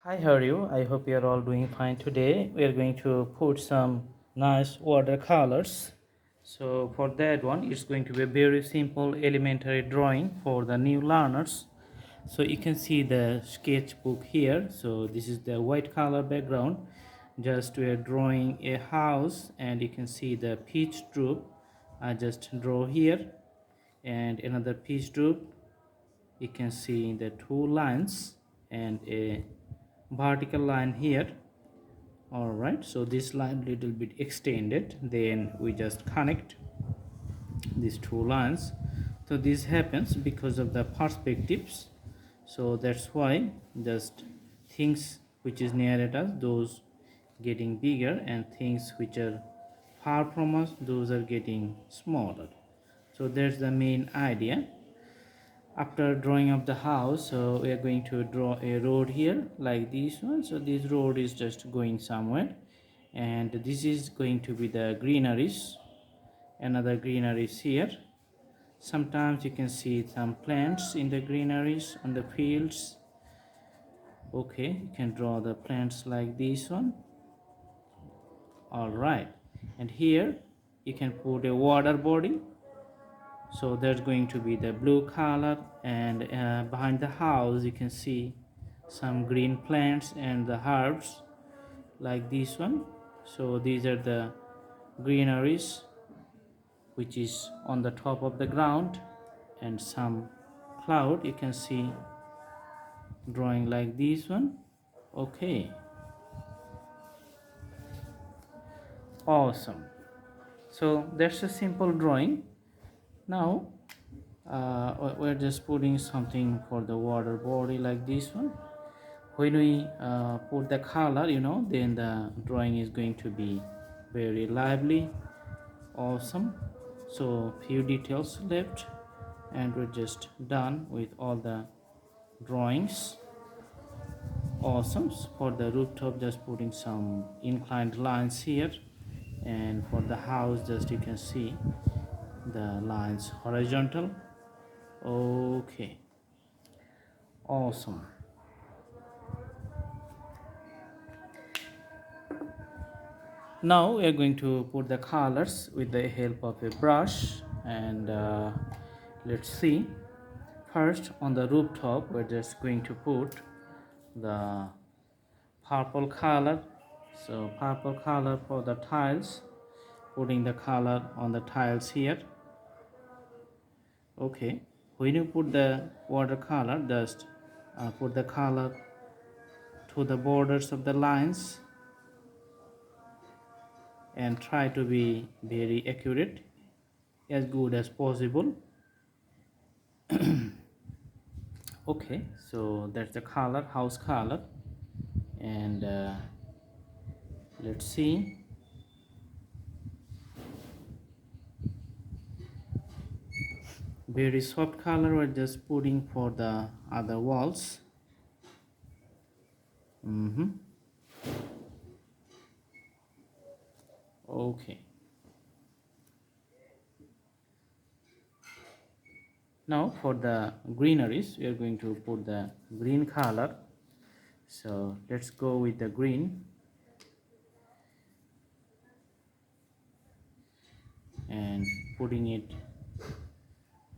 Hi, how are you? I hope you are all doing fine today. We are going to put some nice watercolors. So for that one, it's going to be a very simple elementary drawing for the new learners. So you can see the sketchbook here. So this is the white color background. Just we are drawing a house, and you can see the peach troop. I just draw here, and another peach troop. You can see the two lines and a vertical line here. All right, so this line little bit extended, then we just connect these two lines. So this happens because of the perspectives. So that's why just things which is near at us, those getting bigger, and things which are far from us, those are getting smaller. So that's the main idea. After drawing of the house, so we are going to draw a road here like this one. So this road is just going somewhere, and this is going to be the greeneries. Another greeneries here. Sometimes you can see some plants in the greeneries on the fields. Okay, you can draw the plants like this one. All right, and here you can put a water body. So there's going to be the blue color, and behind the house you can see some green plants and the herbs like this one. So these are the greeneries which is on the top of the ground, and some cloud you can see drawing like this one. Okay, awesome. So that's a simple drawing. Now we're just putting something for the water body like this one. When we put the color, then the drawing is going to be very lively. Awesome. So few details left, and we're just done with all the drawings. Awesome. For the rooftop, just putting some inclined lines here, and for the house, just you can see the lines horizontal. Okay, awesome. Now we are going to put the colors with the help of a brush, and let's see. First, on the rooftop, we're just going to put the purple color. So purple color for the tiles, putting the color on the tiles here. Okay, when you put the watercolor, just put the color to the borders of the lines, and try to be very accurate, as good as possible. Okay, so that's the color, house color, and let's see. Very soft color we're just putting for the other walls. Okay, now for the greeneries, we are going to put the green color. So let's go with the green, and putting it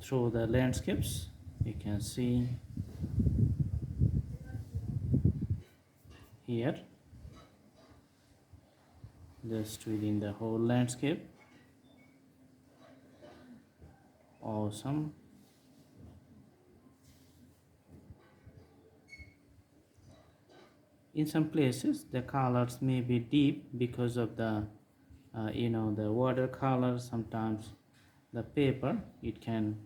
through the landscapes. You can see here, just within the whole landscape. Awesome. In some places the colors may be deep because of the the watercolor. Sometimes the paper, it can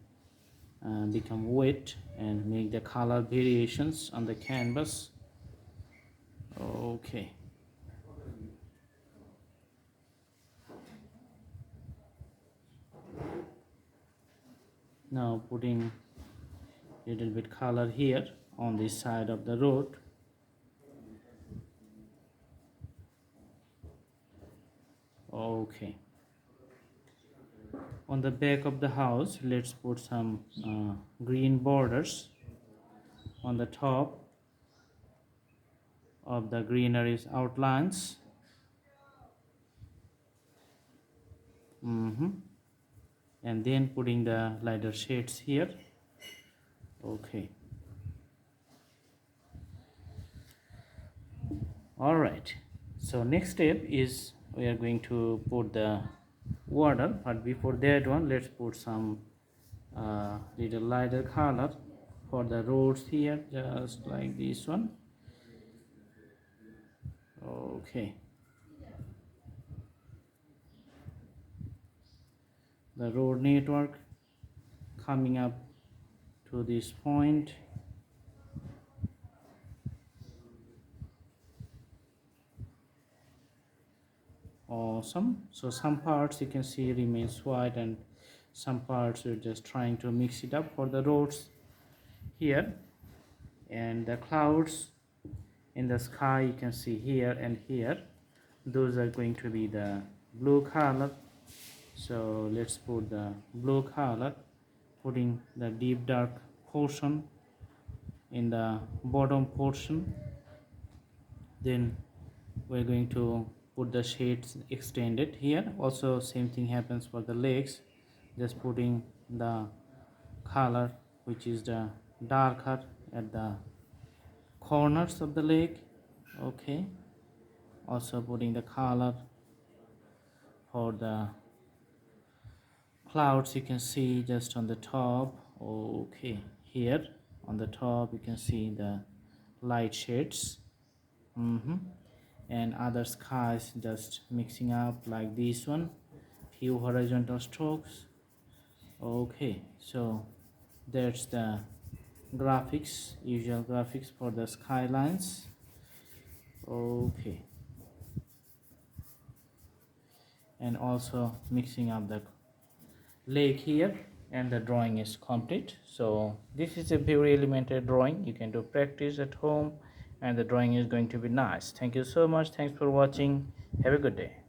become wet and make the color variations on the canvas. Okay, now putting little bit color here on this side of the road. Okay, on the back of the house, let's put some green borders on the top. of the greenery's outlines. And then putting the lighter shades here. Okay. All right, so next step is we are going to put the water, but before that one, let's put some little lighter color for the roads here, just like this one. Okay, the road network coming up to this point. Awesome. So some parts you can see remains white, and some parts we're just trying to mix it up for the roads here. And the clouds in the sky you can see here and here, those are going to be the blue color. So let's put the blue color, putting the deep dark portion in the bottom portion. Then we're going to put the shades extended here. Also same thing happens for the legs, just putting the color which is the darker at the corners of the leg. Okay, also putting the color for the clouds you can see just on the top. Okay, here on the top you can see the light shades. And other skies just mixing up like this one, few horizontal strokes. Okay, so that's the graphics, usual graphics for the skylines. Okay, and also mixing up the lake here, and the drawing is complete. So this is a very elementary drawing, you can do practice at home, and the drawing is going to be nice. Thank you so much, thanks for watching, have a good day.